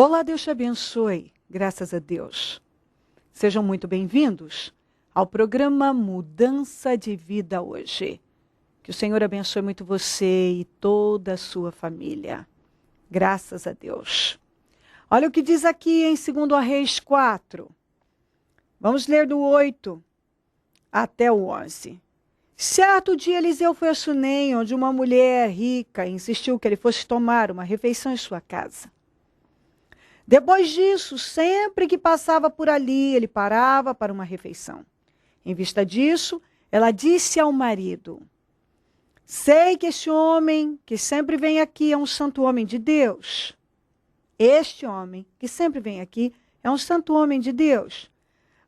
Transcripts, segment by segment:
Olá, Deus te abençoe, graças a Deus. Sejam muito bem-vindos ao programa Mudança de Vida hoje. Que o Senhor abençoe muito você e toda a sua família. Graças a Deus. Olha o que diz aqui em 2 Reis 4. Vamos ler do 8 até o 11. Certo dia Eliseu foi a Sunem, onde uma mulher rica insistiu que ele fosse tomar uma refeição em sua casa. Depois disso, sempre que passava por ali, ele parava para uma refeição. Em vista disso, ela disse ao marido: sei que esse homem que sempre vem aqui é um santo homem de Deus. Este homem que sempre vem aqui é um santo homem de Deus.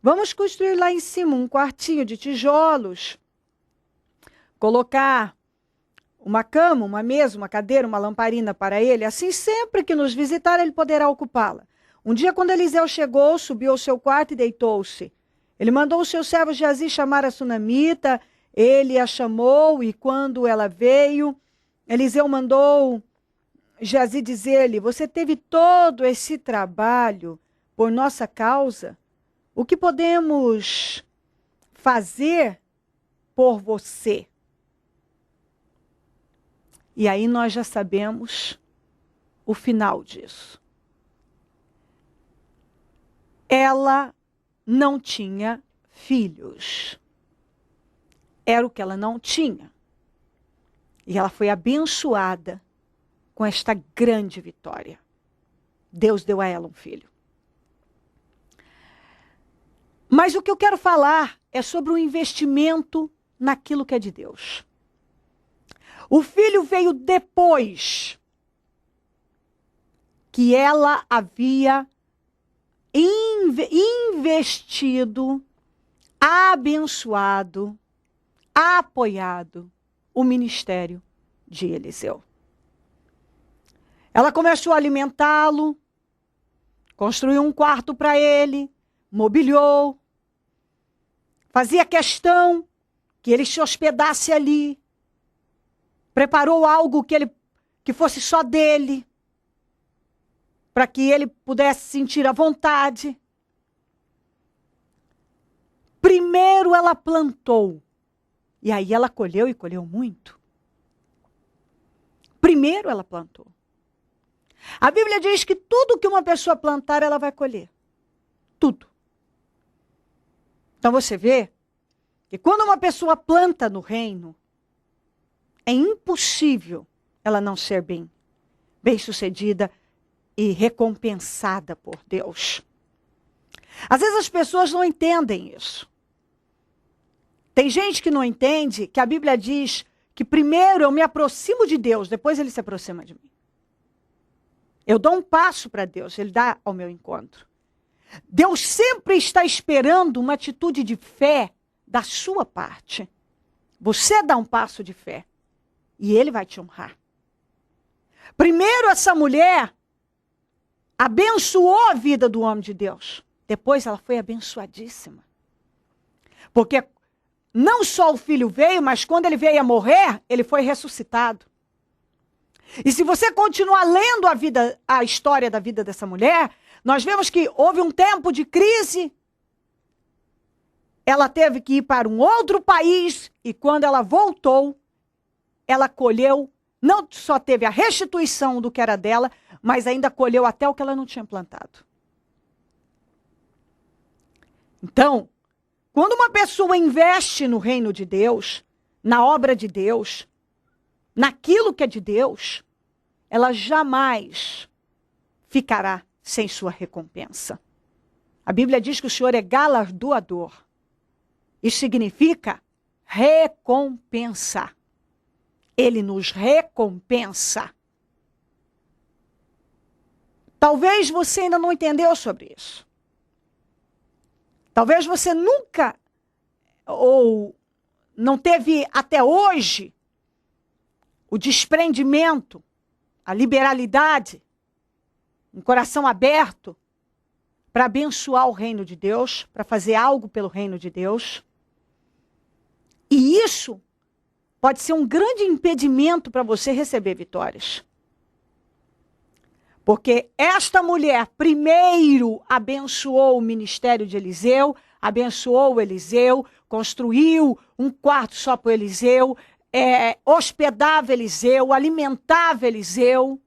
Vamos construir lá em cima um quartinho de tijolos, colocar uma cama, uma mesa, uma cadeira, uma lamparina para ele. Assim, sempre que nos visitar, ele poderá ocupá-la. Um dia, quando Eliseu chegou, subiu ao seu quarto e deitou-se. Ele mandou o seu servo Geazi chamar a sunamita. Ele a chamou e, quando ela veio, Eliseu mandou Geazi dizer-lhe: você teve todo esse trabalho por nossa causa? O que podemos fazer por você? E aí nós já sabemos o final disso. Ela não tinha filhos. Era o que ela não tinha. E ela foi abençoada com esta grande vitória. Deus deu a ela um filho. Mas o que eu quero falar é sobre o investimento naquilo que é de Deus. O filho veio depois que ela havia investido, abençoado, apoiado o ministério de Eliseu. Ela começou a alimentá-lo, construiu um quarto para ele, mobiliou, fazia questão que ele se hospedasse ali. Preparou algo que fosse só dele, para que ele pudesse sentir a vontade. Primeiro ela plantou, e aí ela colheu e colheu muito. Primeiro ela plantou. A Bíblia diz que tudo que uma pessoa plantar, ela vai colher. Tudo. Então você vê que quando uma pessoa planta no reino, é impossível ela não ser bem-sucedida e recompensada por Deus. Às vezes as pessoas não entendem isso. Tem gente que não entende que a Bíblia diz que primeiro eu me aproximo de Deus, depois ele se aproxima de mim. Eu dou um passo para Deus, ele dá ao meu encontro. Deus sempre está esperando uma atitude de fé da sua parte. Você dá um passo de fé. E ele vai te honrar. Primeiro essa mulher abençoou a vida do homem de Deus. Depois ela foi abençoadíssima. Porque não só o filho veio, mas quando ele veio a morrer, ele foi ressuscitado. E se você continuar lendo a história da vida dessa mulher, nós vemos que houve um tempo de crise. Ela teve que ir para um outro país e quando ela voltou, ela colheu, não só teve a restituição do que era dela, mas ainda colheu até o que ela não tinha plantado. Então, quando uma pessoa investe no reino de Deus, na obra de Deus, naquilo que é de Deus, ela jamais ficará sem sua recompensa. A Bíblia diz que o Senhor é galardoador. Isso significa recompensa. Ele nos recompensa. Talvez você ainda não entendeu sobre isso. Talvez você nunca, ou não teve até hoje, o desprendimento, a liberalidade, um coração aberto para abençoar o reino de Deus, para fazer algo pelo reino de Deus. E isso pode ser um grande impedimento para você receber vitórias. Porque esta mulher primeiro abençoou o ministério de Eliseu, abençoou Eliseu, construiu um quarto só para Eliseu, hospedava Eliseu, alimentava Eliseu.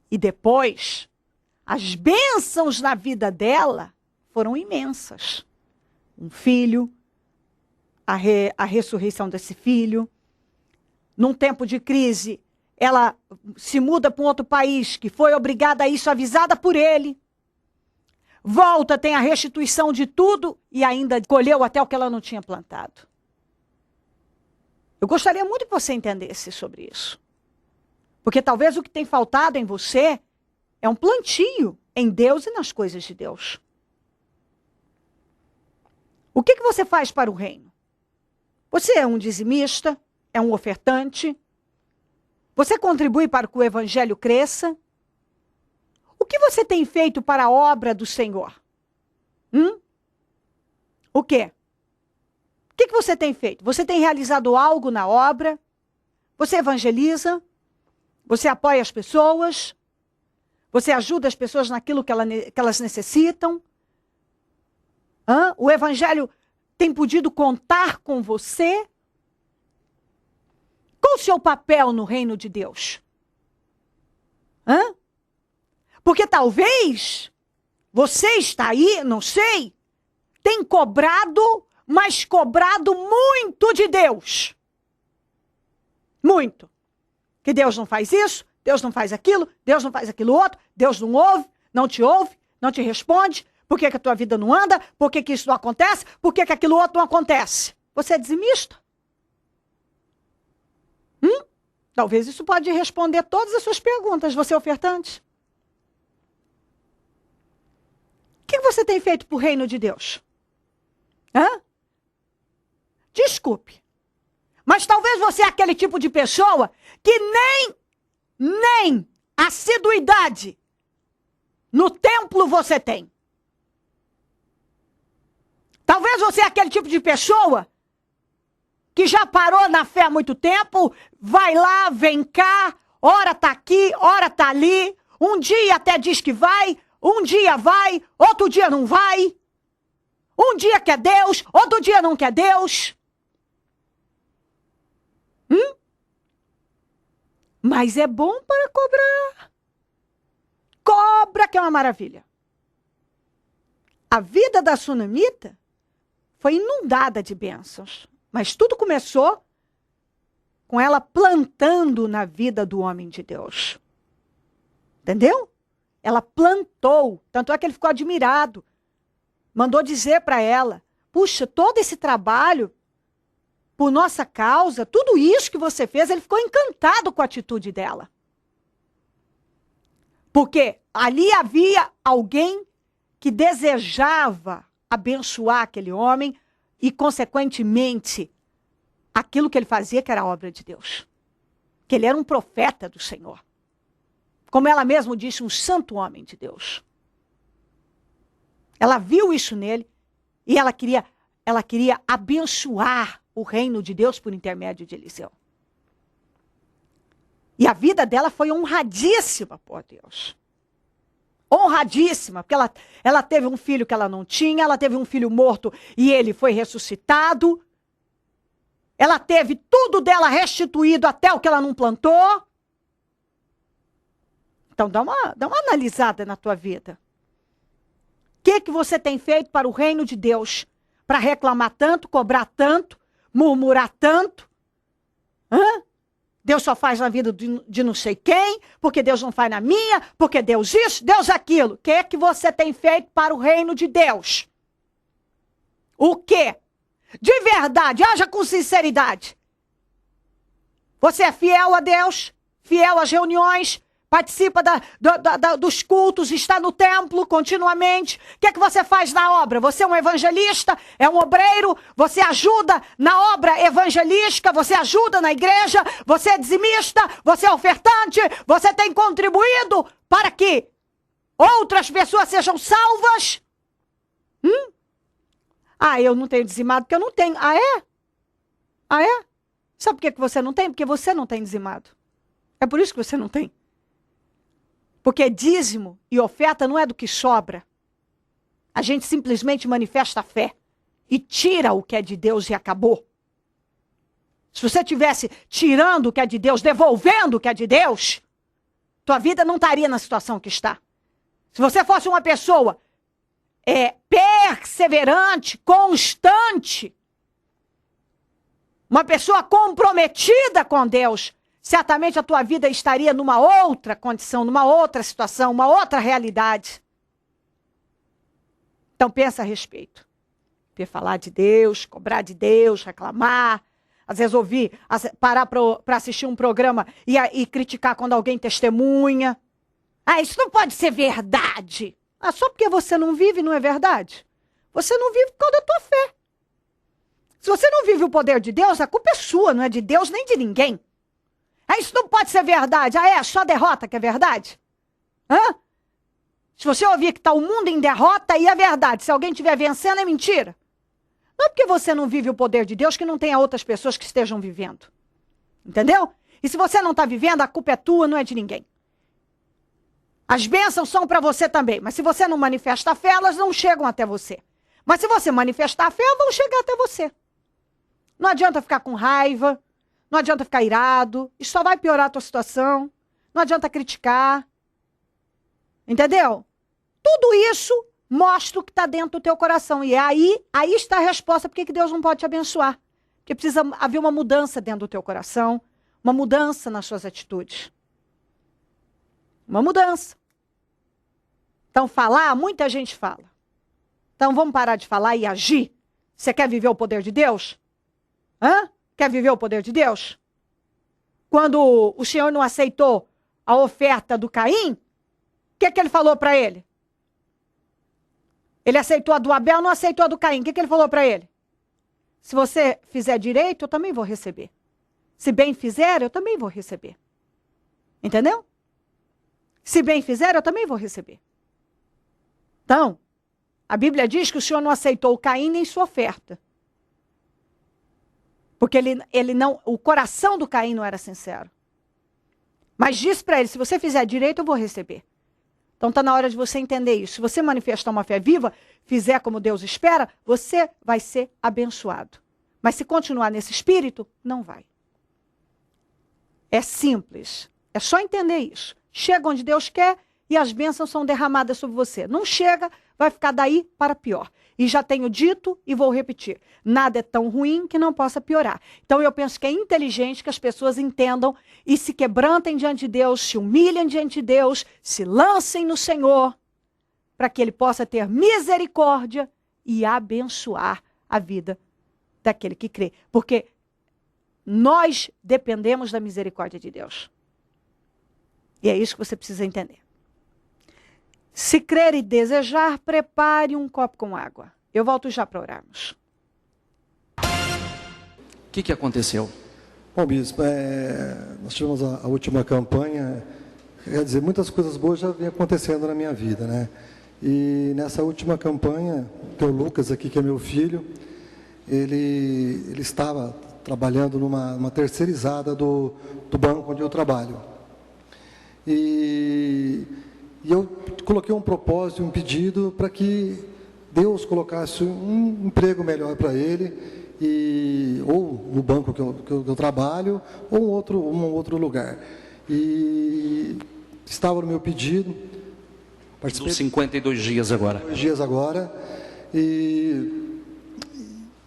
E depois, as bênçãos na vida dela foram imensas. Um filho, a ressurreição desse filho. Num tempo de crise, ela se muda para um outro país, que foi obrigada a isso, avisada por ele. Volta, tem a restituição de tudo e ainda colheu até o que ela não tinha plantado. Eu gostaria muito que você entendesse sobre isso. Porque talvez o que tem faltado em você é um plantio em Deus e nas coisas de Deus. O que você faz para o reino? Você é um dizimista? É um ofertante? Você contribui para que o evangelho cresça? O que você tem feito para a obra do Senhor? O quê? O que você tem feito? Você tem realizado algo na obra? Você evangeliza? Você apoia as pessoas? Você ajuda as pessoas naquilo que elas necessitam? O evangelho tem podido contar com você? Qual o seu papel no reino de Deus? Porque talvez você está aí, não sei, tem cobrado, mas cobrado muito de Deus. Muito. Que Deus não faz isso, Deus não faz aquilo, Deus não faz aquilo outro, Deus não ouve, não te responde. Por que a tua vida não anda? Por que isso não acontece? Por que aquilo outro não acontece? Você é dizimista? Talvez isso pode responder todas as suas perguntas. Você é ofertante? O que você tem feito para o reino de Deus? Desculpe. Mas talvez você é aquele tipo de pessoa que nem assiduidade no templo você tem. Talvez você é aquele tipo de pessoa que já parou na fé há muito tempo, vai lá, vem cá, ora tá aqui, ora tá ali, um dia até diz que vai, um dia vai, outro dia não vai, um dia quer Deus, outro dia não quer Deus. Mas é bom para cobrar. Cobra que é uma maravilha. A vida da sunamita foi inundada de bênçãos. Mas tudo começou com ela plantando na vida do homem de Deus. Entendeu? Ela plantou. Tanto é que ele ficou admirado. Mandou dizer para ela, puxa, todo esse trabalho por nossa causa, tudo isso que você fez, ele ficou encantado com a atitude dela. Porque ali havia alguém que desejava abençoar aquele homem e, consequentemente, aquilo que ele fazia, que era a obra de Deus. Que ele era um profeta do Senhor. Como ela mesma disse, um santo homem de Deus. Ela viu isso nele e ela queria abençoar o reino de Deus por intermédio de Eliseu. E a vida dela foi honradíssima por Deus. Honradíssima, porque ela teve um filho que ela não tinha, ela teve um filho morto e ele foi ressuscitado. Ela teve tudo dela restituído até o que ela não plantou. Então dá uma analisada na tua vida. O que você tem feito para o reino de Deus? Para reclamar tanto, cobrar tanto, murmurar tanto? Deus só faz na vida de não sei quem, porque Deus não faz na minha, porque Deus isso, Deus aquilo. O que você tem feito para o reino de Deus? O quê? De verdade, haja com sinceridade. Você é fiel a Deus, fiel às reuniões, participa dos cultos, está no templo continuamente. O que você faz na obra? Você é um evangelista, é um obreiro, você ajuda na obra evangelística, você ajuda na igreja, você é dizimista, você é ofertante, você tem contribuído para que outras pessoas sejam salvas? Eu não tenho dizimado porque eu não tenho. Ah, é? Sabe por que você não tem? Porque você não tem dizimado. É por isso que você não tem. Porque dízimo e oferta não é do que sobra. A gente simplesmente manifesta a fé e tira o que é de Deus e acabou. Se você estivesse tirando o que é de Deus, devolvendo o que é de Deus, tua vida não estaria na situação que está. Se você fosse uma pessoa perseverante, constante, uma pessoa comprometida com Deus, certamente a tua vida estaria numa outra condição, numa outra situação, uma outra realidade. Então pensa a respeito. Falar de Deus, cobrar de Deus, reclamar. Às vezes parar para assistir um programa e criticar quando alguém testemunha. Ah, isso não pode ser verdade. Ah, só porque você não vive não é verdade? Você não vive por causa da tua fé. Se você não vive o poder de Deus, a culpa é sua, não é de Deus nem de ninguém. Ah, isso não pode ser verdade. Ah, é só derrota que é verdade? Hã? Se você ouvir que está o mundo em derrota, aí é verdade. Se alguém estiver vencendo, é mentira. Não é porque você não vive o poder de Deus que não tenha outras pessoas que estejam vivendo. Entendeu? E se você não está vivendo, a culpa é tua, não é de ninguém. As bênçãos são para você também. Mas se você não manifesta a fé, elas não chegam até você. Mas se você manifestar a fé, elas vão chegar até você. Não adianta ficar com raiva. Não adianta ficar irado. Isso só vai piorar a tua situação. Não adianta criticar. Entendeu? Tudo isso mostra o que está dentro do teu coração. E aí está a resposta porque que Deus não pode te abençoar. Porque precisa haver uma mudança dentro do teu coração. Uma mudança nas suas atitudes. Uma mudança. Então falar, muita gente fala. Então vamos parar de falar e agir? Você quer viver o poder de Deus? Hã? Quer viver o poder de Deus? Quando o Senhor não aceitou a oferta do Caim, o que ele falou para ele? Ele aceitou a do Abel, não aceitou a do Caim. O que ele falou para ele? Se você fizer direito, eu também vou receber. Se bem fizer, eu também vou receber. Entendeu? Se bem fizer, eu também vou receber. Então, a Bíblia diz que o Senhor não aceitou o Caim nem sua oferta. Porque o coração do Caim não era sincero. Mas disse para ele, se você fizer direito, eu vou receber. Então está na hora de você entender isso. Se você manifestar uma fé viva, fizer como Deus espera, você vai ser abençoado. Mas se continuar nesse espírito, não vai. É simples. É só entender isso. Chega onde Deus quer e as bênçãos são derramadas sobre você. Não chega, vai ficar daí para pior. E já tenho dito e vou repetir. Nada é tão ruim que não possa piorar. Então eu penso que é inteligente que as pessoas entendam e se quebrantem diante de Deus, se humilhem diante de Deus, se lancem no Senhor, para que Ele possa ter misericórdia e abençoar a vida daquele que crê. Porque nós dependemos da misericórdia de Deus. E é isso que você precisa entender. Se crer e desejar, prepare um copo com água. Eu volto já para orarmos. O que aconteceu? Bom, bispo, nós tivemos a última campanha, quer dizer, muitas coisas boas já vinham acontecendo na minha vida, né? E nessa última campanha, o Lucas aqui, que é meu filho, ele estava trabalhando numa terceirizada do banco onde eu trabalho. E eu coloquei um propósito, um pedido para que Deus colocasse um emprego melhor para ele, ou no banco que eu trabalho, ou um outro lugar. E estava no meu pedido. Participei 52 dias agora. 52 dias agora. E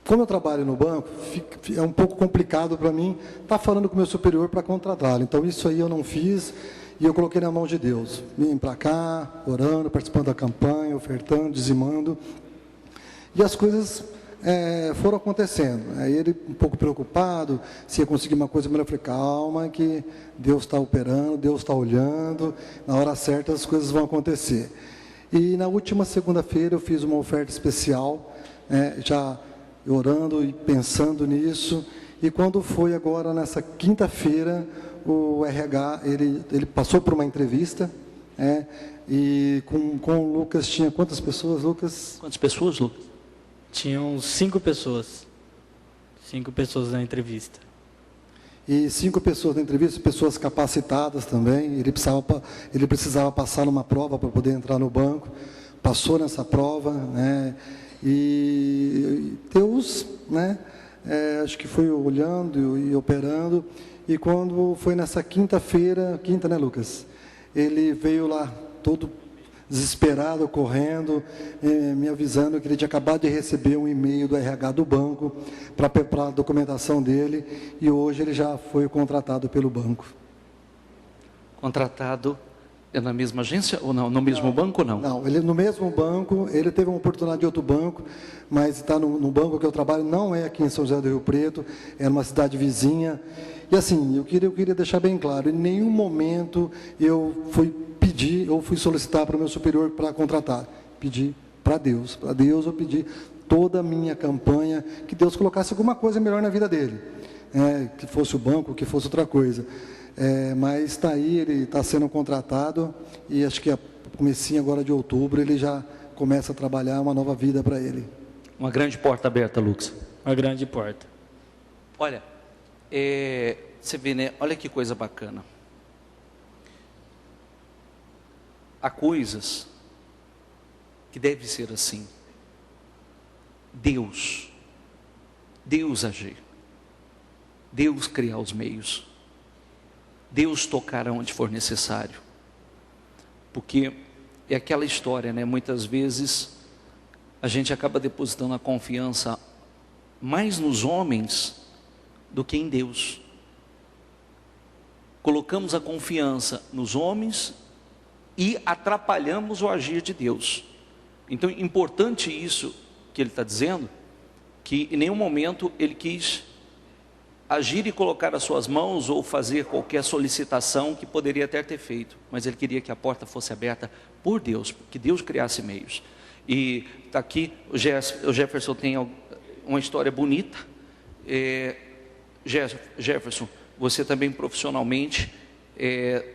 como eu trabalho no banco, é um pouco complicado para mim estar falando com o meu superior para contratá-lo. Então isso aí eu não fiz. E eu coloquei na mão de Deus. Vim para cá, orando, participando da campanha, ofertando, dizimando. E as coisas foram acontecendo. Aí ele, um pouco preocupado, se ia conseguir uma coisa melhor. Eu falei, calma, que Deus está operando, Deus está olhando. Na hora certa as coisas vão acontecer. E na última segunda-feira eu fiz uma oferta especial, já orando e pensando nisso. E quando foi agora, nessa quinta-feira, o RH, ele passou por uma entrevista, e com o Lucas tinha quantas pessoas, Lucas? Quantas pessoas, Lucas? Tinham 5 pessoas. 5 pessoas na entrevista. E 5 pessoas na entrevista, pessoas capacitadas também. Ele precisava passar numa prova para poder entrar no banco. Passou nessa prova, né? E Deus, né? Acho que foi olhando e operando. E quando foi nessa quinta-feira, né, Lucas? Ele veio lá todo desesperado, correndo, me avisando que ele tinha acabado de receber um e-mail do RH do banco para preparar a documentação dele, e hoje ele já foi contratado pelo banco. Contratado na mesma agência ou não? No mesmo banco ou não? Não, ele no mesmo banco, ele teve uma oportunidade de outro banco, mas está no banco que eu trabalho, não é aqui em São José do Rio Preto, é numa cidade vizinha. E assim, eu queria deixar bem claro, em nenhum momento eu fui pedir ou fui solicitar para o meu superior para contratar. Pedi para Deus eu pedi toda a minha campanha, que Deus colocasse alguma coisa melhor na vida dele, que fosse o banco, que fosse outra coisa. Mas está aí, ele está sendo contratado, e acho que a comecinho agora de outubro ele já começa a trabalhar uma nova vida para ele. Uma grande porta aberta, Lucas. Uma grande porta. Olha, você vê, né? Olha que coisa bacana. Há coisas que devem ser assim. Deus agir. Deus criar os meios. Deus tocar onde for necessário. Porque é aquela história, né? Muitas vezes a gente acaba depositando a confiança mais nos homens do que em Deus. Colocamos a confiança nos homens e atrapalhamos o agir de Deus. Então, importante isso que ele está dizendo, que em nenhum momento ele quis agir e colocar as suas mãos ou fazer qualquer solicitação que poderia até ter feito, mas ele queria que a porta fosse aberta por Deus, que Deus criasse meios. E está aqui, o Jefferson tem uma história bonita. Jefferson, você também profissionalmente,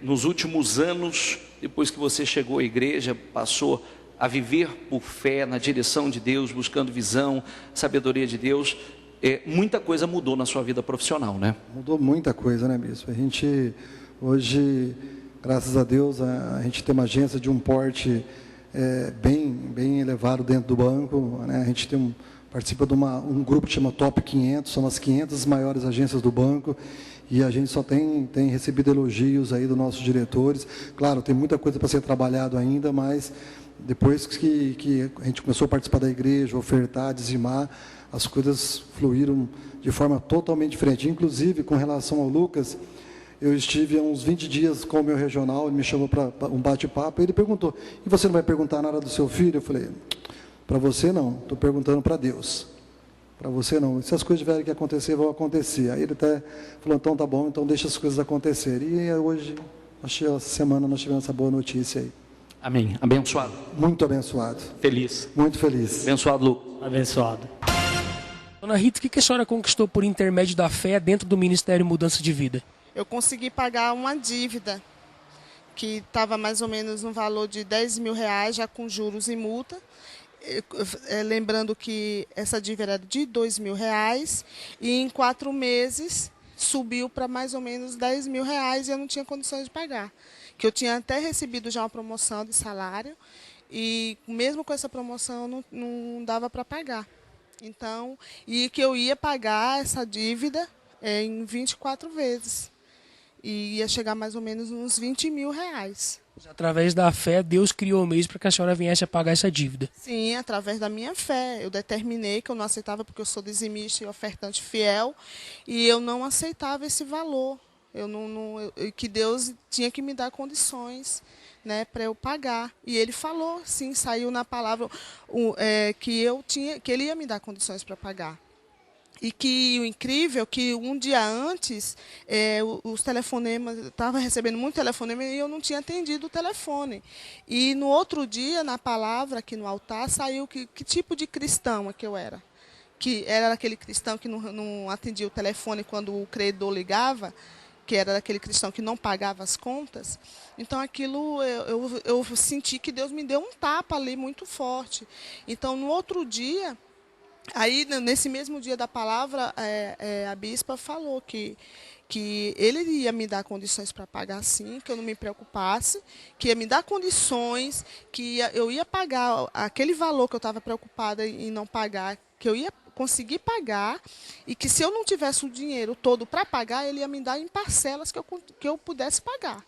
nos últimos anos, depois que você chegou à igreja, passou a viver por fé, na direção de Deus, buscando visão, sabedoria de Deus, muita coisa mudou na sua vida profissional, né? Mudou muita coisa, né, bispo? A gente, hoje, graças a Deus, a gente tem uma agência de um porte bem elevado dentro do banco, né? A gente participa de um grupo que chama Top 500, são as 500 maiores agências do banco, e a gente só tem recebido elogios aí dos nossos diretores. Claro, tem muita coisa para ser trabalhado ainda, mas depois que a gente começou a participar da igreja, ofertar, dizimar, as coisas fluíram de forma totalmente diferente. Inclusive, com relação ao Lucas, eu estive há uns 20 dias com o meu regional, ele me chamou para um bate-papo, e ele perguntou: e você não vai perguntar nada do seu filho? Eu falei: para você não, estou perguntando para Deus. Para você não. Se as coisas tiverem que acontecer, vão acontecer. Aí ele até falou: então tá bom, então deixa as coisas acontecerem. E hoje, essa semana, nós tivemos essa boa notícia aí. Amém. Abençoado. Muito abençoado. Feliz. Muito feliz. Abençoado, Lucas. Abençoado. Dona Rita, o que a senhora conquistou por intermédio da fé dentro do Ministério Mudança de Vida? Eu consegui pagar uma dívida que estava mais ou menos no valor de R$10.000, já com juros e multa. Lembrando que essa dívida era de R$2.000, e em 4 meses subiu para mais ou menos R$10.000, e eu não tinha condições de pagar. Que eu tinha até recebido já uma promoção de salário, e mesmo com essa promoção não dava para pagar. Então, e que eu ia pagar essa dívida em 24 vezes. E ia chegar mais ou menos uns R$20.000. Através da fé, Deus criou meios para que a senhora viesse a pagar essa dívida. Sim, através da minha fé. Eu determinei que eu não aceitava, porque eu sou dizimista e ofertante fiel, e eu não aceitava esse valor. Que Deus tinha que me dar condições, né, para eu pagar. E ele falou, sim, saiu na palavra que ele ia me dar condições para pagar. E que o incrível é que um dia antes, os telefonemas, eu estava recebendo muito telefonema e eu não tinha atendido o telefone. E no outro dia, na palavra, aqui no altar, saiu que tipo de cristão é que eu era. Que era aquele cristão que não atendia o telefone quando o credor ligava, que era aquele cristão que não pagava as contas. Então, aquilo, eu senti que Deus me deu um tapa ali muito forte. Então, no outro dia, Aí, nesse mesmo dia da palavra, a bispa falou que ele ia me dar condições para pagar sim, que eu não me preocupasse, que ia me dar condições, que eu ia pagar aquele valor que eu estava preocupada em não pagar, que eu ia conseguir pagar, e que se eu não tivesse o dinheiro todo para pagar, ele ia me dar em parcelas que eu pudesse pagar.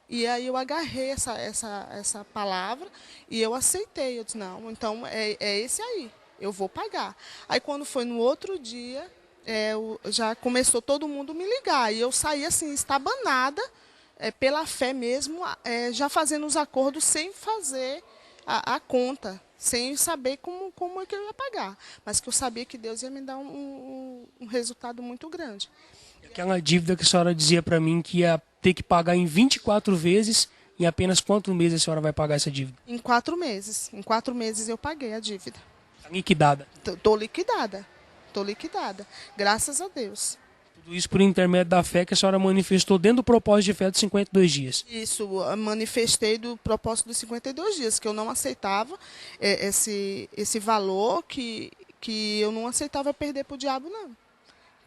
E aí eu agarrei essa palavra e eu aceitei. Eu disse, não, então é esse aí, eu vou pagar. Aí quando foi no outro dia, já começou todo mundo me ligar. E eu saí assim, estabanada, pela fé mesmo, já fazendo os acordos sem fazer a conta, sem saber como é que eu ia pagar. Mas que eu sabia que Deus ia me dar um resultado muito grande. Aquela dívida que a senhora dizia para mim que ia ter que pagar em 24 vezes, em apenas quantos meses a senhora vai pagar essa dívida? Em 4 meses. Em 4 meses eu paguei a dívida. Tá liquidada. Estou liquidada. Estou liquidada. Graças a Deus. Tudo isso por intermédio da fé que a senhora manifestou dentro do propósito de fé dos 52 dias. Isso, manifestei do propósito dos 52 dias, que eu não aceitava esse valor, que eu não aceitava perder para o diabo, não.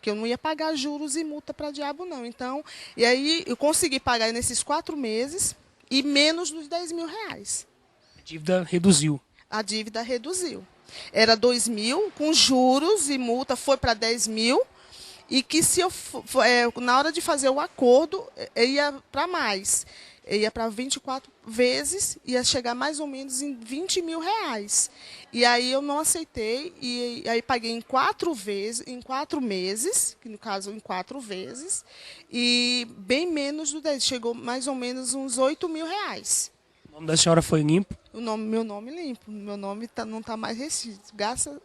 Que eu não ia pagar juros e multa para diabo, não. Então, e aí eu consegui pagar nesses 4 meses e menos dos 10 mil reais. A dívida reduziu. A dívida reduziu. Era 2 mil, com juros e multa foi para 10 mil. E que se eu na hora de fazer o acordo, ia para mais. Ia para 24 vezes, ia chegar mais ou menos em 20 mil reais. E aí eu não aceitei, e aí paguei em 4 vezes, em 4 meses, que no caso em 4 vezes, e bem menos do 10, chegou mais ou menos uns 8 mil reais. O nome da senhora foi limpo? Meu nome limpo, meu nome não está mais restrito,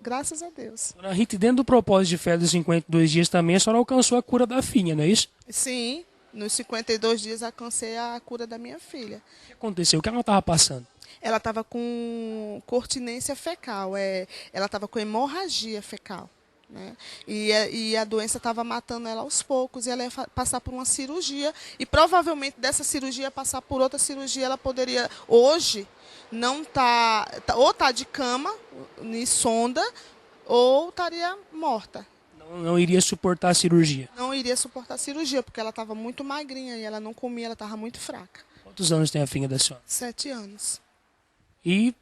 graças a Deus. Dona Rita, dentro do propósito de fé dos 52 dias também, a senhora alcançou a cura da filha, não é isso? Sim, nos 52 dias alcancei a cura da minha filha. O que aconteceu? O que ela estava passando? Ela estava com continência fecal, ela estava com hemorragia fecal. Né? E a doença estava matando ela aos poucos, e ela ia passar por uma cirurgia, e provavelmente dessa cirurgia passar por outra cirurgia, ela poderia, hoje, não ou tá de cama, em sonda, ou estaria morta. Não iria suportar a cirurgia? Não iria suportar a cirurgia, porque ela estava muito magrinha, e ela não comia, ela estava muito fraca. Quantos anos tem a filha da senhora? 7 anos. E,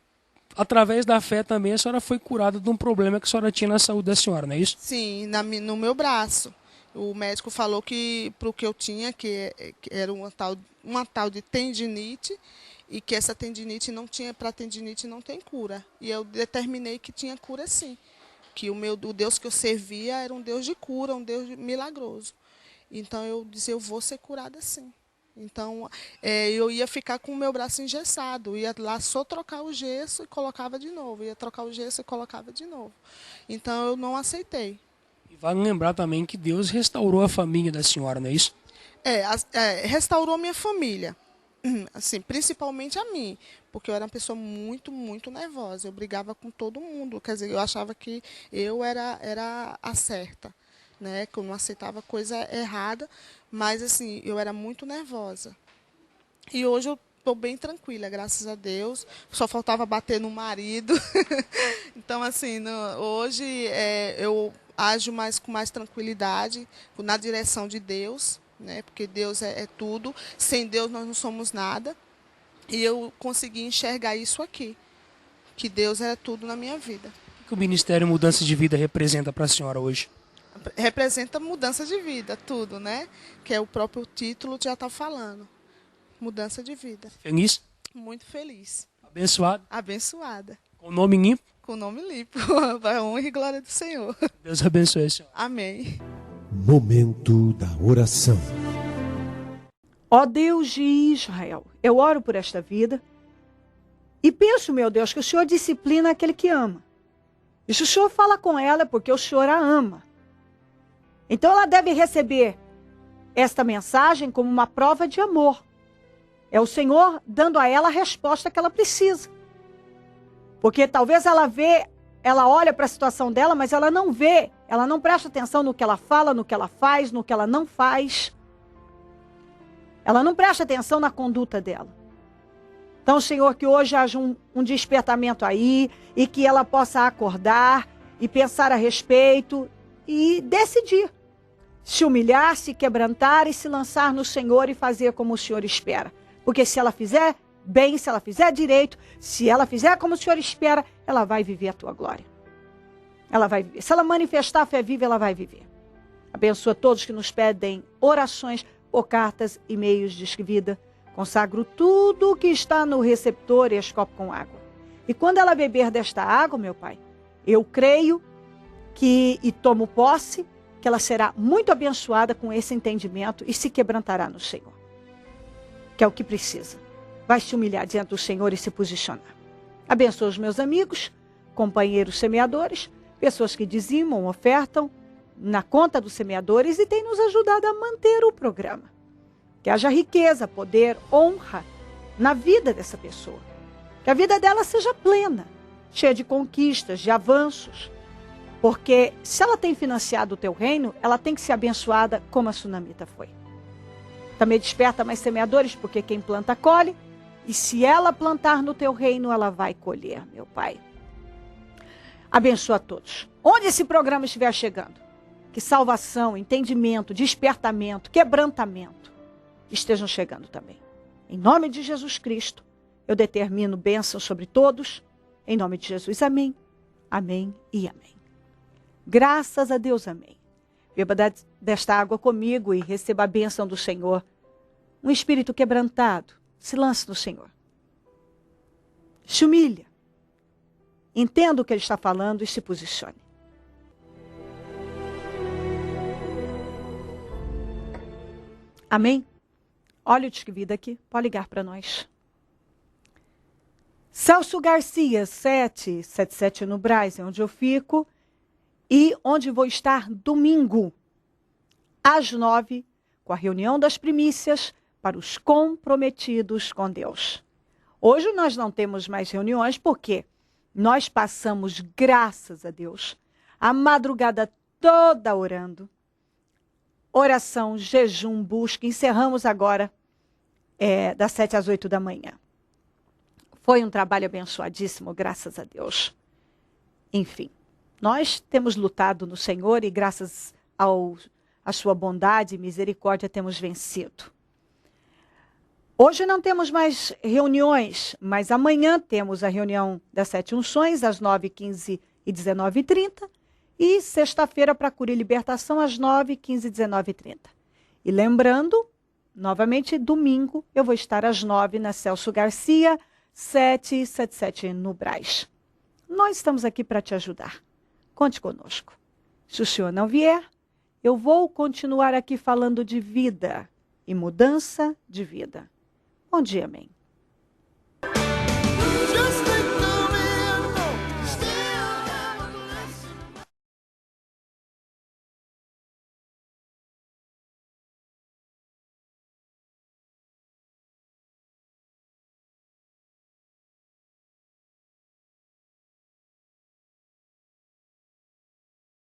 através da fé também, a senhora foi curada de um problema que a senhora tinha na saúde da senhora, não é isso? Sim, no meu braço. O médico falou que para o que eu tinha, que era uma tal de tendinite, e que essa tendinite não tinha, para tendinite não tem cura. E eu determinei que tinha cura sim. Que o Deus que eu servia era um Deus de cura, um Deus milagroso. Então eu disse, eu vou ser curada sim. Então, eu ia ficar com o meu braço engessado, ia lá só trocar o gesso e colocava de novo, ia trocar o gesso e colocava de novo. Então, eu não aceitei. E vale lembrar também que Deus restaurou a família da senhora, não é isso? Restaurou minha família, assim, principalmente a mim, porque eu era uma pessoa muito, muito nervosa, eu brigava com todo mundo, quer dizer, eu achava que eu era a certa. Né, que eu não aceitava coisa errada, mas assim, eu era muito nervosa. E hoje eu estou bem tranquila, graças a Deus. Só faltava bater no marido. Então, assim, hoje eu ajo com mais tranquilidade, na direção de Deus, né, porque Deus é tudo. Sem Deus nós não somos nada. E eu consegui enxergar isso aqui, que Deus é tudo na minha vida. O que o Ministério Mudança de Vida representa para a senhora hoje? Representa mudança de vida, tudo, né? Que é o próprio título já está falando. Mudança de vida. Feliz? Muito feliz. Abençoado? Abençoada. Com o nome limpo? Com o nome limpo. Para a honra e glória do Senhor. Deus abençoe a senhora. Amém. Momento da oração. Ó Deus de Israel, eu oro por esta vida e penso, meu Deus, que o Senhor disciplina aquele que ama. E se o Senhor fala com ela é porque o Senhor a ama. Então ela deve receber esta mensagem como uma prova de amor. É o Senhor dando a ela a resposta que ela precisa. Porque talvez ela olha para a situação dela, mas ela não vê, ela não presta atenção no que ela fala, no que ela faz, no que ela não faz. Ela não presta atenção na conduta dela. Então, Senhor, que hoje haja um despertamento aí e que ela possa acordar e pensar a respeito e decidir. Se humilhar, se quebrantar e se lançar no Senhor e fazer como o Senhor espera. Porque se ela fizer bem, se ela fizer direito, se ela fizer como o Senhor espera, ela vai viver a tua glória. Ela vai viver. Se ela manifestar a fé viva, ela vai viver. Abençoa todos que nos pedem orações por cartas, e-mails, Disque Vida. Consagro tudo que está no receptor e este copo com água. E quando ela beber desta água, meu Pai, eu creio e tomo posse, que ela será muito abençoada com esse entendimento e se quebrantará no Senhor. Que é o que precisa. Vai se humilhar diante do Senhor e se posicionar. Abençoa os meus amigos, companheiros semeadores, pessoas que dizimam, ofertam na conta dos semeadores e têm nos ajudado a manter o programa. Que haja riqueza, poder, honra na vida dessa pessoa. Que a vida dela seja plena, cheia de conquistas, de avanços. Porque se ela tem financiado o teu reino, ela tem que ser abençoada como a sunamita foi. Também desperta mais semeadores, porque quem planta colhe. E se ela plantar no teu reino, ela vai colher, meu Pai. Abençoa a todos. Onde esse programa estiver chegando, que salvação, entendimento, despertamento, quebrantamento estejam chegando também. Em nome de Jesus Cristo, eu determino bênção sobre todos. Em nome de Jesus, amém, amém e amém. Graças a Deus, amém. Beba desta água comigo e receba a bênção do Senhor. Um espírito quebrantado, se lance no Senhor. Se humilha. Entenda o que Ele está falando e se posicione. Amém? Olha o Disque Vida aqui, pode ligar para nós. Celso Garcia, 777 no Brás, é onde eu fico. E onde vou estar domingo, às 9, com a reunião das primícias para os comprometidos com Deus. Hoje nós não temos mais reuniões porque nós passamos, graças a Deus, a madrugada toda orando. Oração, jejum, busca. Encerramos agora das 7 às 8 da manhã. Foi um trabalho abençoadíssimo, graças a Deus. Enfim. Nós temos lutado no Senhor e graças à sua bondade e misericórdia temos vencido. Hoje não temos mais reuniões, mas amanhã temos a reunião das 7 unções, às 9h15 e 19h30. E sexta-feira para cura e libertação, às 9h15 e 19h30. E lembrando, novamente, domingo, eu vou estar às 9 na Celso Garcia, 777 no Brás. Nós estamos aqui para te ajudar. Conte conosco. Se o senhor não vier, eu vou continuar aqui falando de vida e mudança de vida. Bom dia, amém.